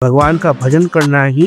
भगवान का भजन करना ही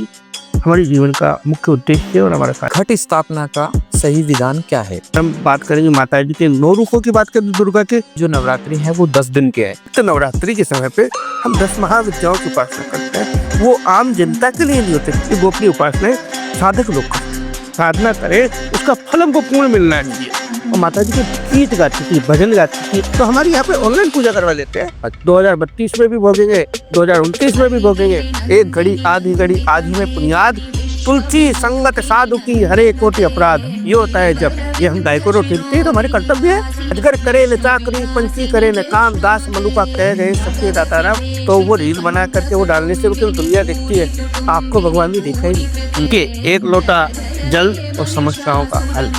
हमारे जीवन का मुख्य उद्देश्य है और हमारा कार्य। घट स्थापना का सही विधान क्या है? हम बात करेंगे माता जी के 9 रूपों की बात करें दुर्गा के। जो नवरात्रि है वो 10 दिन के है। तो नवरात्रि के समय पे हम 10 महाविद्याओं की उपासना करते हैं। वो आम जनता के लिए नहीं होते क्योंकि वो अपनी उपासनाएं साधक लोग करते हैं। साधना करे उसका फल हमको पूर्ण मिलना चाहिए। और माता जी के गीत गाती थी, भजन गाती थी, तो हमारे यहाँ पे ऑनलाइन पूजा करवा लेते हैं। 2032 में भी भोगेंगे, 2029 में भी भोगेंगे। एक घड़ी आधी घड़ी आधी में पुनियाद, तुलसी संगत साधु की हरे कोटि अपराध। ये होता है जब ये हम गाय को रोटी तो हमारे कर्तव्य है। अजगर करे न चाकरी, पंछी करे न काम, दास मनुका कह गए सबके दाता राम। तो वो रील बना करके वो डालने से तो दुनिया देखती है, आपको भगवान भी देखा ही नहीं। उनके एक लोटा जल और समस्याओं का हल।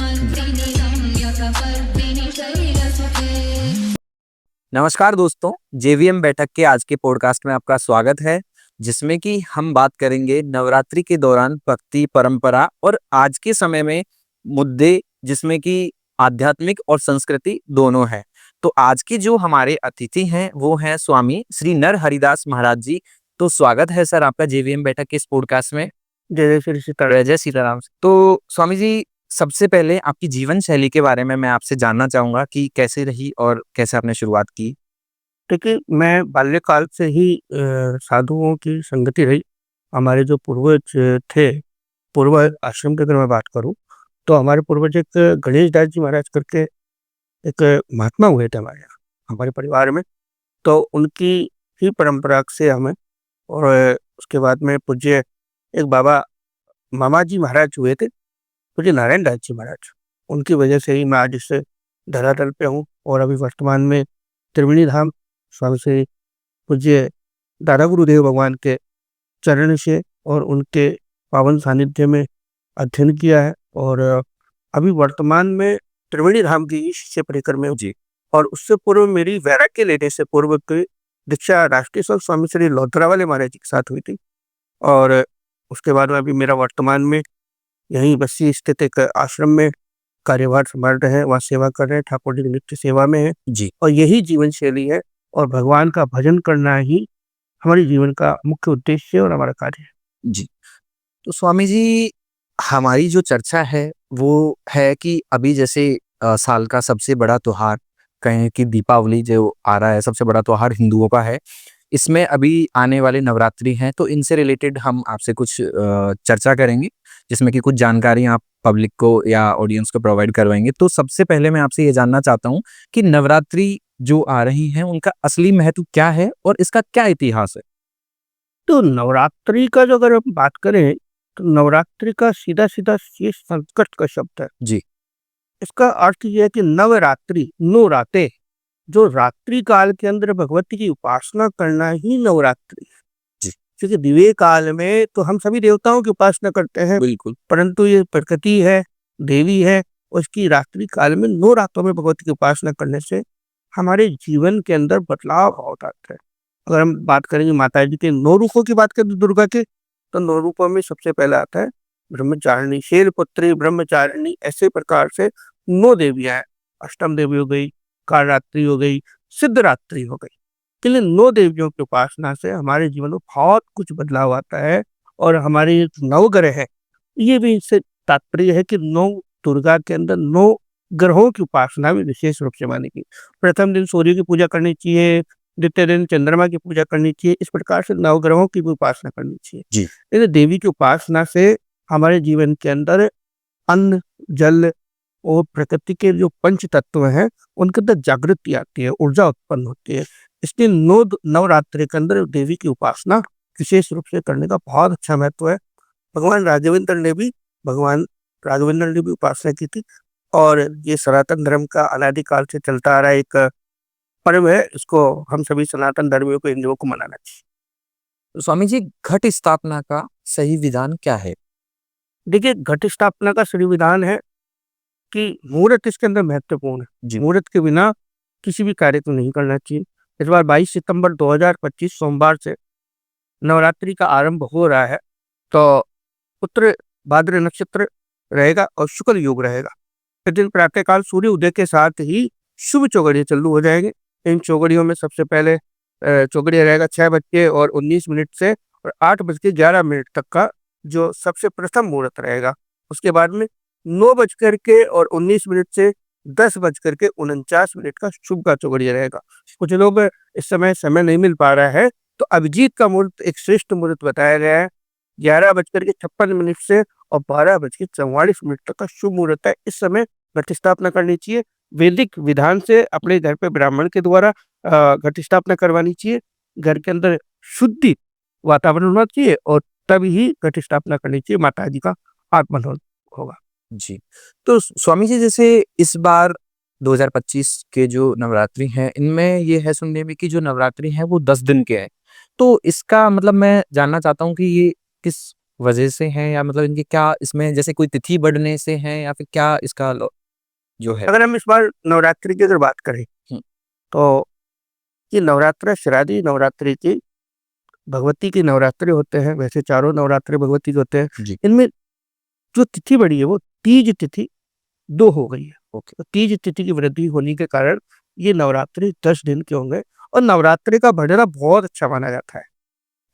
नमस्कार दोस्तों, जेवीएम बैठक के आज के पॉडकास्ट में आपका स्वागत है, जिसमें कि हम बात करेंगे नवरात्रि के दौरान भक्ति, परंपरा और आज के समय में मुद्दे, जिसमें कि आध्यात्मिक और संस्कृति दोनों है। तो आज के जो हमारे अतिथि हैं वो हैं स्वामी श्री नर हरिदास महाराज जी। तो स्वागत है सर आपका जेवीएम बैठक के इस पॉडकास्ट में। जय श्री सीताराम। जय सीताराम। तो स्वामी जी, सबसे पहले आपकी जीवन शैली के बारे में मैं आपसे जानना चाहूंगा कि कैसे रही और कैसे आपने शुरुआत की। देखिए, मैं बाल्यकाल से ही साधुओं की संगति रही। हमारे जो पूर्वज थे, पूर्व आश्रम की अगर मैं बात करूं तो हमारे पूर्वज एक गणेश दास जी महाराज करके एक महात्मा हुए थे हमारे यहाँ, हमारे परिवार में। तो उनकी ही परंपरा से हमें, और उसके बाद में पूज्य एक बाबा मामा जी महाराज हुए थे, पूज्य नारायण दास जी महाराज। उनकी वजह से ही मैं आज इस धरातल पे हूँ। और अभी वर्तमान में त्रिवेणी धाम स्वामी श्री पूज्य दादा गुरुदेव भगवान के चरण से और उनके पावन सानिध्य में अध्ययन किया है। और अभी वर्तमान में त्रिवेणी धाम की शिष्य परिकर में जी। और उससे पूर्व मेरी वैराग्य लेने से पूर्व की दीक्षा राष्ट्रीय संत स्वामी श्री लोधरा वाले महाराज जी के साथ हुई थी। और उसके बाद में अभी मेरा वर्तमान में यहीं बस्सी स्थित एक आश्रम में कार्यभार संभाल रहे हैं, वहाँ सेवा कर रहे हैं, ठाकुर जी की नित्य सेवा में है जी। और यही जीवन शैली है। और भगवान का भजन करना ही हमारे जीवन का मुख्य उद्देश्य है और हमारा कार्य है। जी। तो स्वामी जी, हमारी जो चर्चा है वो है कि अभी जैसे साल का सबसे बड़ा त्योहार कहें कि दीपावली जो आ रहा है, सबसे बड़ा त्योहार हिंदुओं का है। इसमें अभी आने वाले नवरात्रि हैं, तो इनसे रिलेटेड हम आपसे कुछ चर्चा करेंगे, जिसमें कि कुछ जानकारी आप पब्लिक को या ऑडियंस को प्रोवाइड करवाएंगे। तो सबसे पहले मैं आपसे ये जानना चाहता हूँ कि नवरात्रि जो आ रही हैं उनका असली महत्व क्या है और इसका क्या इतिहास है? तो नवरात्रि का जो अगर हम बात करें तो नवरात्रि का सीधा सीधा ये संस्कृत का शब्द है। जी। इसका अर्थ ये है कि नवरात्रि, नो राते, जो रात्रि काल के अंदर भगवती की उपासना करना ही नवरात्रि है। जी। क्योंकि दिव्य काल में तो हम सभी देवताओं की उपासना करते हैं, बिल्कुल। परंतु ये प्रकृति है, देवी है, उसकी रात्रि काल में 9 रातों में भगवती की उपासना करने से हमारे जीवन के अंदर बदलाव होता है। अगर हम बात करेंगे माता जी के 9 रूपों की बात करें दुर्गा के, तो 9 रूपों में सबसे पहला आता है ब्रह्मचारिणी, शैलपुत्री, ब्रह्मचारिणी। ऐसे प्रकार से 9 देवियां हैं। अष्टम देवी हो गई, कालरात्रि हो गई, सिद्धरात्रि हो गई। इन 9 देवियों की उपासना से हमारे जीवन में बहुत कुछ बदलाव आता है। और हमारे 9 ग्रह है, ये भी इससे तात्पर्य है कि 9 दुर्गा के अंदर 9 ग्रहों की उपासना भी विशेष रूप से मानी गई। प्रथम दिन सूर्य की पूजा करनी चाहिए, द्वितीय दिन चंद्रमा की पूजा करनी चाहिए। इस प्रकार से 9 ग्रहों की भी उपासना करनी चाहिए। जी। इन देवी की उपासना से हमारे जीवन के अंदर अन्न, जल और प्रकृति के जो पंच तत्व हैं उनके अंदर जागृति आती है, ऊर्जा उत्पन्न होती है। इसलिए नवरात्रि के अंदर देवी की उपासना विशेष रूप से करने का बहुत अच्छा महत्व है। भगवान राघवेंद्र ने भी उपासना की थी। और ये सनातन धर्म का अनादिकाल से चलता आ रहा एक पर्व है। इसको हम सभी सनातन धर्मियों को, हिंदुओं को मनाना चाहिए। तो स्वामी जी, घट स्थापना का सही विधान क्या है? देखिए, घट स्थापना का सही विधान है कि मुहूर्त इसके अंदर महत्वपूर्ण है। जी। मुहूर्त के बिना किसी भी कार्य को नहीं करना चाहिए। इस बार 22 सितंबर 2025 सोमवार से नवरात्रि का आरंभ हो रहा है। तो उत्तर भाद्र नक्षत्र रहेगा और शुक्ल योग रहेगा। इस दिन प्रातःकाल सूर्य उदय के साथ ही शुभ चौघड़ियाँ चालू हो जाएंगे। इन चौघड़ियों में सबसे पहले चौघड़िया रहेगा 6 बज के और 19 मिनट से और 8:11 तक का जो सबसे प्रथम मुहूर्त रहेगा। उसके बाद में 9:19 से 10:49 का शुभ का चौघड़िया रहेगा। कुछ लोग इस समय नहीं मिल पा रहा है, तो अभिजीत का मुहूर्त एक श्रेष्ठ मुहूर्त बताया गया है। 11:56 से और 12:44 तक का शुभ मुहूर्त है। इस समय घट स्थापना करनी चाहिए। वैदिक विधान से अपने घर पे ब्राह्मण के द्वारा घट स्थापना करवानी चाहिए। घर के अंदर शुद्धि वातावरण होना चाहिए और तभी ही घट स्थापना करनी चाहिए। माता जी का आगमन होगा। जी। तो स्वामी जी, जैसे इस बार 2025 के जो नवरात्रि हैं, इनमें ये है सुनने में कि जो नवरात्रि हैं वो 10 दिन के हैं। तो इसका मतलब मैं जानना चाहता हूँ कि ये किस वजह से हैं, या मतलब इनके क्या इसमें जैसे कोई तिथि बढ़ने से हैं, या फिर क्या इसका जो है? अगर हम इस बार नवरात्रि की अगर बात करें, हुँ, तो ये नवरात्र शारदीय नवरात्रि की भगवती के नवरात्रे होते हैं। वैसे चारों नवरात्रे भगवती के होते हैं। जी, इनमें जो तिथि बढ़ी है वो तीज तिथि 2 हो गई है। ओके। तो तीज तिथि की वृद्धि होने के कारण ये नवरात्रि 10 दिन के होंगे और नवरात्रि का बढ़ना बहुत अच्छा माना जाता है।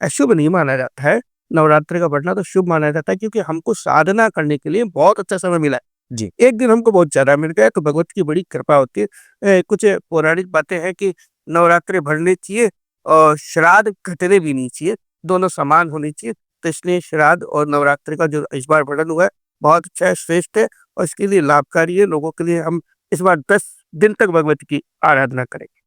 अशुभ नहीं माना जाता है। नवरात्रि का बढ़ना तो शुभ माना जाता है, क्योंकि हमको साधना करने के लिए बहुत अच्छा समय मिला जी, है। एक दिन हमको बहुत ज़्यादा मिल गया, तो भगवत की बड़ी कृपा होती है। कुछ पौराणिक बातें हैं कि नवरात्रि बढ़ने चाहिए और श्राद्ध घटने भी नहीं चाहिए, दोनों समान होनी चाहिए। तो इसलिए श्राद्ध और नवरात्रि का जो इस बार बढ़न हुआ है, बहुत अच्छा है, श्रेष्ठ है और इसके लिए लाभकारी है लोगों के लिए। हम इस बार 10 दिन तक भगवती की आराधना करेंगे।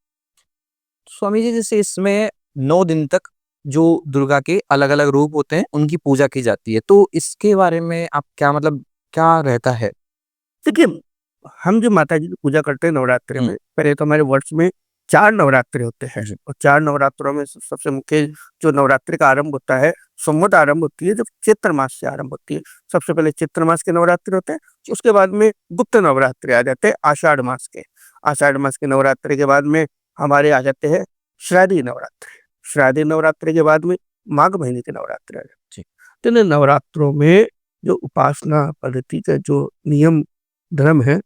स्वामी जी, जैसे इसमें 9 दिन तक जो दुर्गा के अलग-अलग रूप होते हैं, उनकी पूजा की जाती है। तो इसके बारे में आप क्या मतलब क्या रहता है? देखिए, हम जो माता जी की पूजा करते हैं नवरात्रि हुँ, में, पहले तो हमारे वर्ष में 4 नवरात्रि होते हैं जी, और 4 नवरात्रों में सबसे मुख्य जो नवरात्रि का आरंभ होता है, संवत आरंभ होती है, जो चैत्र मास से आरंभ होती है। सबसे पहले चैत्र मास के नवरात्रि होते हैं, उसके बाद में गुप्त नवरात्रि आ जाते हैं आषाढ़ मास के। आषाढ़ मास के नवरात्रि के बाद में हमारे आ जाते हैं शारदीय नवरात्रि। शारदीय नवरात्रि के बाद में माघ महीने की नवरात्रि आ जाती जी। है। तो इन नवरात्रों में जो उपासना पद्धति का जो नियम धर्म है,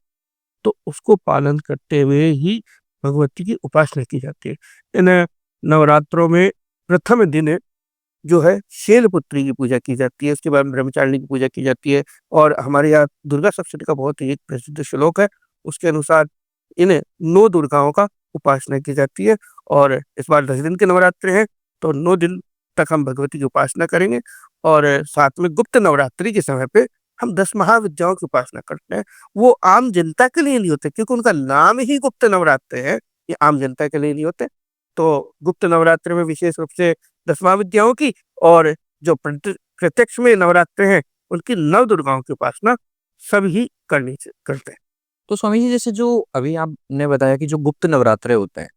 तो उसको पालन करते हुए ही भगवती की उपासना की जाती है। इन नवरात्रों में प्रथम दिन जो है शैलपुत्री की पूजा की जाती है, उसके बाद ब्रह्मचारिणी की पूजा की जाती है और हमारे यहाँ दुर्गा सप्तशती का बहुत ही एक प्रसिद्ध श्लोक है, उसके अनुसार इन 9 दुर्गाओं का उपासना की जाती है। और इस बार 10 दिन के नवरात्रि हैं, तो 9 दिन तक हम भगवती की उपासना करेंगे और साथ में गुप्त नवरात्रि के समय पे हम 10 महाविद्याओं की उपासना करते हैं। वो आम जनता के लिए नहीं होते, क्योंकि उनका नाम ही गुप्त नवरात्र है, ये आम जनता के लिए नहीं होते। तो गुप्त नवरात्रि में विशेष रूप से 10 महाविद्याओं की और जो प्रत्यक्ष में नवरात्र हैं, उनकी 9 दुर्गाओं की उपासना सभी करते हैं। तो स्वामी जी, जैसे जो अभी आपने बताया कि जो गुप्त नवरात्रे होते हैं,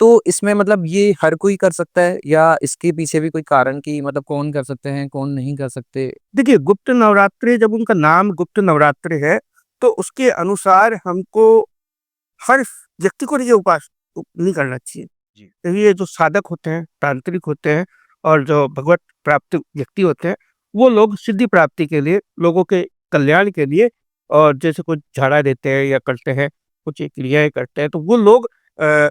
तो इसमें मतलब ये हर कोई कर सकता है, या इसके पीछे भी कोई कारण कि मतलब कौन कर सकते हैं, कौन नहीं कर सकते? देखिए, गुप्त नवरात्रि जब उनका नाम गुप्त नवरात्रि है, तो उसके अनुसार हमको हर व्यक्ति को ये उपास नहीं करना चाहिए। जी। ये जो साधक होते हैं, तांत्रिक होते हैं और जो भगवत प्राप्त व्यक्ति होते हैं, वो लोग सिद्धि प्राप्ति के लिए, लोगों के कल्याण के लिए और जैसे कुछ झाड़ा देते हैं या करते हैं, कुछ क्रियाएँ करते हैं, तो वो लोग अ,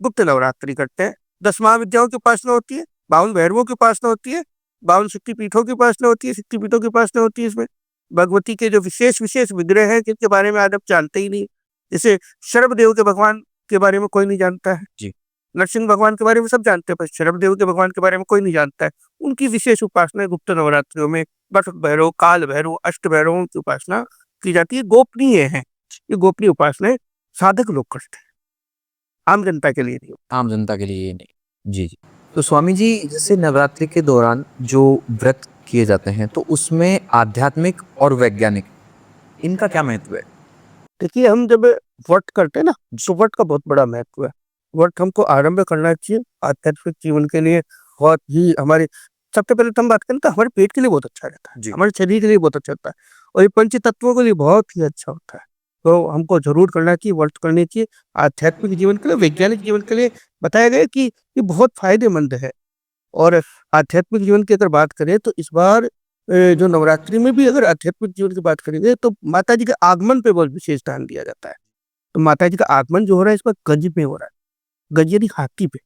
गुप्त नवरात्रि करते हैं। 10 महाविद्याओं की उपासना होती है, 52 भैरवों की उपासना होती है, 52 शक्तिपीठों की उपासना होती है, शक्तिपीठों की उपासना होती है इसमें। भगवती के जो विशेष-विशेष विग्रह हैं, जिनके बारे में आज आप जानते ही नहीं। जैसे शर्वदेव के भगवान के बारे में कोई नहीं जानता है। जी। नरसिंह भगवान के बारे में सब जानते हैं, पर शर्वदेव के भगवान के बारे में कोई नहीं जानता है। उनकी विशेष उपासना गुप्त नवरात्रियों में बट भैरव, काल भैरव, अष्ट भैरवों की उपासना की जाती है, गोपनीय है। ये गोपनीय उपासनाएँ साधक लोग करते हैं, आम जनता के लिए नहीं। आम जनता के लिए ये नहीं। जी, जी। तो स्वामी जी, जैसे नवरात्रि के दौरान जो व्रत किए जाते हैं, तो उसमें आध्यात्मिक और वैज्ञानिक इनका क्या महत्व है? देखिए, हम जब व्रत करते हैं ना, तो व्रत का बहुत बड़ा महत्व है। व्रत हमको आरंभ करना चाहिए आध्यात्मिक जीवन के लिए। बहुत ही हमारे सबसे पहले तो हम बात करें तो हमारे पेट के लिए बहुत अच्छा रहता है, जी। हमारे शरीर के लिए बहुत अच्छा होता है और ये पंच तत्वों के लिए बहुत ही अच्छा होता है। तो हमको ज़रूर करना चाहिए, व्रत करनी चाहिए। आध्यात्मिक जीवन के लिए, वैज्ञानिक जीवन के लिए बताया गया है कि ये बहुत फ़ायदेमंद है। और आध्यात्मिक जीवन की अगर बात करें तो इस बार जो नवरात्रि में भी अगर आध्यात्मिक जीवन की बात करेंगे, तो माता जी के आगमन पे बहुत विशेष ध्यान दिया जाता है। तो माता जी का आगमन जो हो रहा है, इस बार गज पे हो रहा है, गज यानी हाथी पे।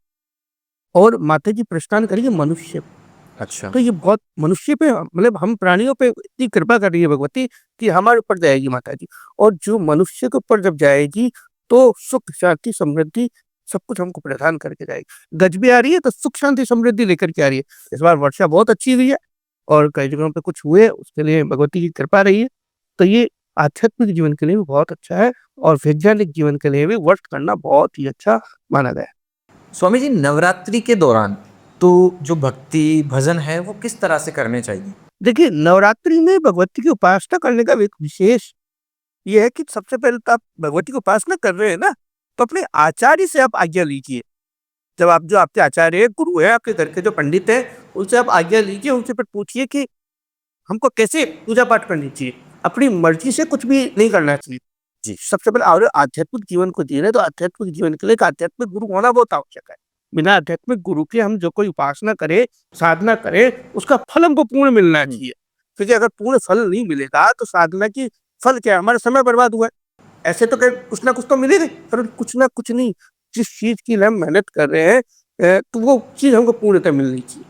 और माता जी प्रस्थान करेंगे मनुष्य पे। अच्छा। तो ये बहुत मनुष्य पे मतलब हम प्राणियों पे इतनी कृपा कर रही है भगवती कि हमारे ऊपर जाएगी माता जी। और जो मनुष्य के ऊपर जब जाएगी तो सुख, शांति, समृद्धि सब कुछ हमको प्रदान करके जाएगी। गज भी आ रही है तो सुख, शांति, समृद्धि लेकर के आ रही है। इस बार वर्षा बहुत अच्छी हुई है और कई जगहों पे कुछ हुए, उसके लिए भगवती की कृपा रही है। तो ये आध्यात्मिक जीवन के लिए भी बहुत अच्छा है और वैज्ञानिक जीवन के लिए भी व्रत करना बहुत ही अच्छा माना गया है। स्वामी जी, नवरात्रि के दौरान तो जो भक्ति भजन है वो किस तरह से करने चाहिए? देखिए, नवरात्रि में भगवती की उपासना करने का भी एक विशेष ये है कि सबसे पहले तो आप भगवती की उपासना कर रहे हैं ना, तो अपने आचार्य से आप आज्ञा लीजिए। जब आप जो आपके आचार्य है, गुरु है, आपके घर के जो पंडित है, उनसे आप आज्ञा लीजिए, उनसे फिर पूछिए कि हमको कैसे पूजा पाठ करनी चाहिए। अपनी मर्जी से कुछ भी नहीं करना चाहिए। जी। सबसे पहले और आध्यात्मिक जीवन को जी रहे हैं, तो आध्यात्मिक जीवन के लिए एक आध्यात्मिक गुरु होना बहुत आवश्यक है। बिना आध्यात्मिक गुरु के हम जो कोई उपासना करें, साधना करें, उसका फल हमको पूर्ण मिलना चाहिए। क्योंकि अगर पूर्ण फल नहीं मिलेगा, तो साधना की फल क्या है? हमारा समय बर्बाद हुआ है। ऐसे तो कुछ ना कुछ तो मिलेगा, पर कुछ ना कुछ नहीं। जिस चीज की हम मेहनत कर रहे हैं तो वो चीज हमको पूर्णतः मिलनी चाहिए।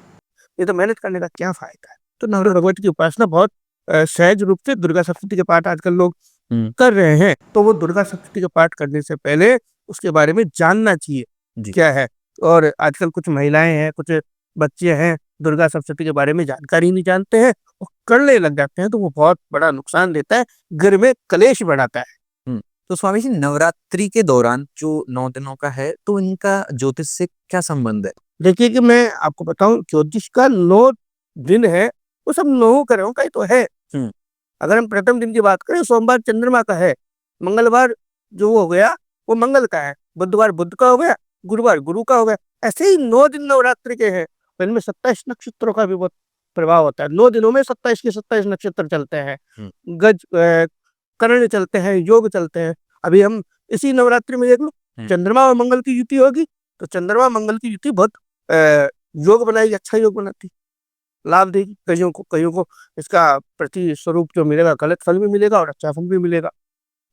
ये तो मेहनत करने का क्या फायदा है? तो नवग्रह भगवती की उपासना बहुत सहज रूप से दुर्गा सप्तशती के पाठ आजकल लोग हुँ। कर रहे हैं, तो वो दुर्गा सप्तशती का पाठ करने से पहले उसके बारे में जानना चाहिए, जी। क्या है। और आजकल कुछ महिलाएँ हैं, कुछ बच्चे हैं, दुर्गा सप्तशती के बारे में जानकारी नहीं जानते हैं और करने लग जाते हैं, तो वो बहुत बड़ा नुकसान देता है, घर में कलेश बढ़ाता है। हुँ। तो स्वामी जी, नवरात्रि के दौरान जो 9 दिनों का है, तो इनका ज्योतिष से क्या संबंध है? देखिए कि मैं आपको बताऊँ, ज्योतिष का 9 दिन है, वो सब 9 ग्रहों का ही तो है। हुँ। अगर हम प्रथम दिन की बात करें, सोमवार चंद्रमा का है, मंगलवार जो वो हो गया, वो मंगल का है, बुधवार बुध का हो गया, गुरुवार गुरु का हो गया। ऐसे ही 9 दिन नवरात्रि के हैं। तो इनमें 27 नक्षत्रों का भी बहुत प्रभाव होता है। 9 दिनों में 27 के 27 नक्षत्र चलते हैं। हुँ। करण चलते हैं, योग चलते हैं। अभी हम इसी नवरात्रि में देख लो, हुँ। चंद्रमा और मंगल की युति होगी, तो चंद्रमा मंगल की युति बहुत योग बनाएगी, अच्छा योग बनाती है, लाभ देगी। कईयों को इसका प्रतिस्वरूप जो मिलेगा, गलत फल भी मिलेगा और अच्छा फल भी मिलेगा।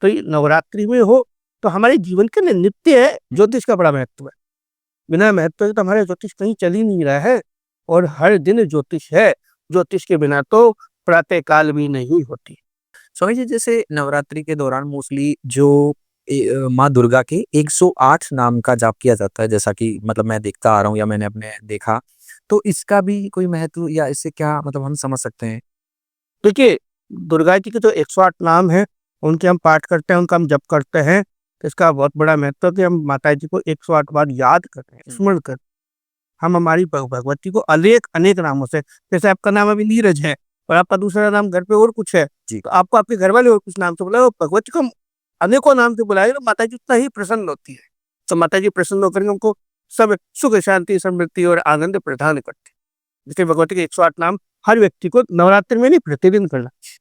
तो ये नवरात्रि में हो, तो हमारे जीवन के लिए नित्य है, ज्योतिष का बड़ा महत्व है। बिना महत्व के तो हमारे ज्योतिष कहीं चल ही नहीं रहा है और हर दिन ज्योतिष है। ज्योतिष के बिना तो प्रातः काल भी नहीं होती। स्वामी जी, जैसे नवरात्रि के दौरान मोस्टली जो माँ दुर्गा के 108 नाम का जाप किया जाता है, जैसा कि मतलब मैं देखता आ रहा हूँ या मैंने अपने देखा, तो इसका भी कोई महत्व या इससे क्या मतलब हम समझ सकते हैं? देखिए, दुर्गा जी के जो 108 नाम हैं, उनके हम पाठ करते हैं, उनका हम जप करते हैं, तो इसका बहुत बड़ा महत्व है कि हम माता जी को 108 बार याद कर रहे हैं, हुँ। स्मरण कर। हम हमारी भगवती को अनेक नामों से, जैसे आपका नाम अभी नीरज है और आपका दूसरा नाम घर पे और कुछ है, जी। तो आपको आपके घर वाले और कुछ नाम से बुलाए और भगवती को हम अनेकों नाम से बुलाए, तो माता जी उतना ही प्रसन्न होती है। तो माता जी प्रसन्न होकर के हमको सब सुख, शांति, समृद्धि और आनंद प्रदान करती है। इसलिए भगवती के 108 नाम हर व्यक्ति को नवरात्रि में नहीं, प्रतिदिन करना चाहिए।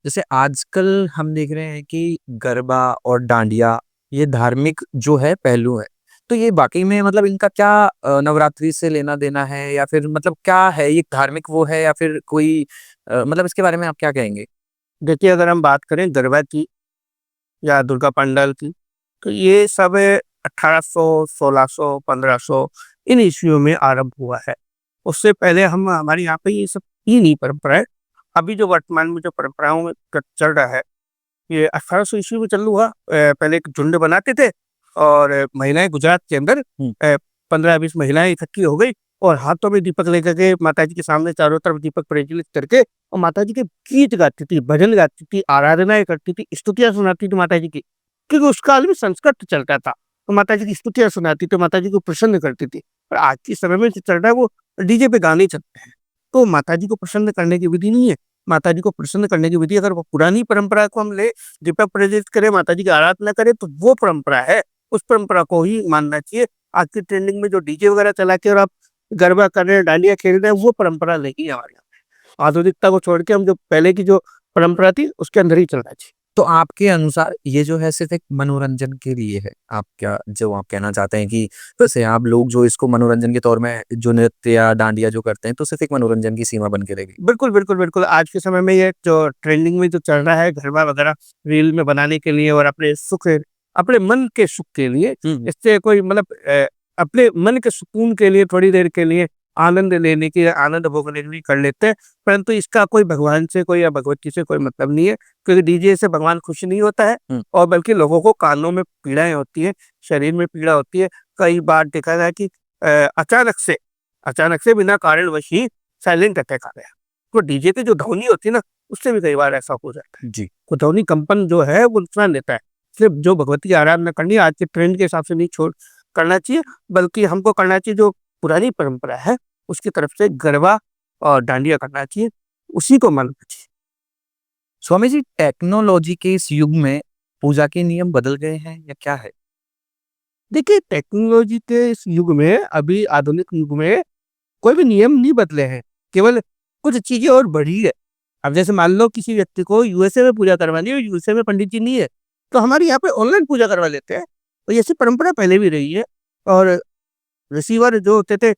जैसे आजकल हम देख रहे हैं कि गरबा और डांडिया ये धार्मिक जो है पहलू है। तो ये वाक़ई में मतलब इनका क्या नवरात्रि से लेना-देना है या फिर मतलब क्या है? ये धार्मिक वो है या फिर कोई मतलब इसके बारे में आप क्या कहेंगे? देखिए, अगर हम बात करें गरबा की या दुर्गा पंडाल की, तो ये सब 1800, 1600, 1500 इन ईस्वियों में आरंभ हुआ है। उससे पहले हम हमारे यहाँ पे ये सब थी नहीं परंपराएँ। अभी जो वर्तमान में जो परंपराओं में चल रहा है, ये 1800 ईस्वी में चालू हुआ। पहले एक झुंड बनाते थे और महिलाएँ गुजरात के अंदर हुँ। 15-20 महिलाएँ इकट्ठी हो गई और हाथों में दीपक लेकर के माता जी के सामने चारों तरफ दीपक प्रज्वलित करके और माता जी के गीत गाती थी, भजन गाती थी, आराधनाएँ करती थी, स्तुतियाँ सुनाती थी माता जी की। क्योंकि उस काल में संस्कृत चलता था, तो माता जी की स्तुतियाँ सुनाती थी, माता जी को प्रसन्न करती थी। और आज के समय में जो चल रहा है, वो डीजे पे गाने चलते हैं। तो माता जी को प्रसन्न करने की विधि नहीं है। माता जी को प्रसन्न करने की विधि, अगर वो पुरानी परंपरा को हम ले, दीपक प्रज्वलित करें, माता जी की आराधना करें, तो वो परंपरा है, उस परंपरा को ही मानना चाहिए। आज की ट्रेंडिंग में जो डीजे वगैरह चला के और आप गरबा कर रहे हैं, डांडिया खेल रहे हैं, वो परंपरा नहीं है हमारे यहाँ पे। आधुनिकता को छोड़ के हम जो पहले की जो परंपरा थी, उसके अंदर ही चलना चाहिए। तो आपके अनुसार ये जो है सिर्फ़ एक मनोरंजन के लिए है? आप क्या जो आप कहना चाहते हैं कि वैसे आप लोग जो इसको मनोरंजन के तौर में जो नृत्य या डांडिया जो करते हैं, तो सिर्फ़ एक मनोरंजन की सीमा बन के रह गई? बिल्कुल, बिल्कुल, बिल्कुल। आज के समय में ये जो ट्रेंडिंग में जो चल रहा है, गरबा वगैरह रील में बनाने के लिए और अपने मन के सुख के लिए, हुँ, हुँ। इससे कोई मतलब अपने मन के सुकून के लिए थोड़ी देर के लिए आनंद लेने की, आनंद भोगने के लिए कर लेते हैं, परंतु इसका कोई भगवान से कोई या भगवती से कोई मतलब नहीं है, क्योंकि डीजे से भगवान खुश नहीं होता है हुँ। और बल्कि लोगों को कानों में पीड़ाएँ होती हैं, शरीर में पीड़ा होती है। कई बार देखा गया कि अचानक से बिना कारणवश ही साइलेंट अटैक आ गया। तो डीजे की जो ध्वनि होती है ना, उससे भी कई बार ऐसा हो जाता है। जी। वो ध्वनि कंपन जो है वो नुकसान देता है। इसलिए जो भगवती की आराधना करनी है आज के ट्रेंड के हिसाब से नहीं छोड़ करना चाहिए, बल्कि हमको करना चाहिए जो पुरानी परंपरा है, उसकी तरफ से गरबा और डांडिया करना चाहिए, उसी को मानना चाहिए। स्वामी जी, टेक्नोलॉजी के इस युग में पूजा के नियम बदल गए हैं या क्या है? देखिए, टेक्नोलॉजी के इस युग में, अभी आधुनिक युग में कोई भी नियम नहीं बदले हैं, केवल कुछ चीज़ें और बढ़ी है। अब जैसे मान लो किसी व्यक्ति को यूएसए में पूजा करवानी है और यूएसए में पंडित जी नहीं है, तो हमारे यहाँ पे ऑनलाइन पूजा करवा लेते हैं। तो ऐसी परंपरा पहले भी रही है और रिसीवर जो होते थे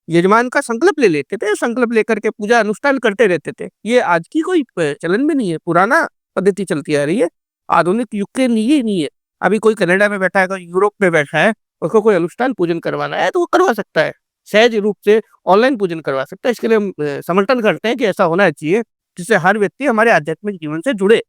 यजमान का संकल्प ले लेते थे, संकल्प लेकर के पूजा अनुष्ठान करते रहते थे। ये आज की कोई चलन में नहीं है, पुराना पद्धति चलती आ रही है, आधुनिक युग के लिए नहीं है। अभी कोई कनाडा में बैठा है, कोई यूरोप में बैठा है, उसको कोई अनुष्ठान पूजन करवाना है तो वो करवा सकता है, सहज रूप से ऑनलाइन पूजन करवा सकता है। इसके लिए हम समर्थन करते हैं कि ऐसा होना चाहिए, जिससे हर व्यक्ति हमारे आध्यात्मिक जीवन से जुड़े।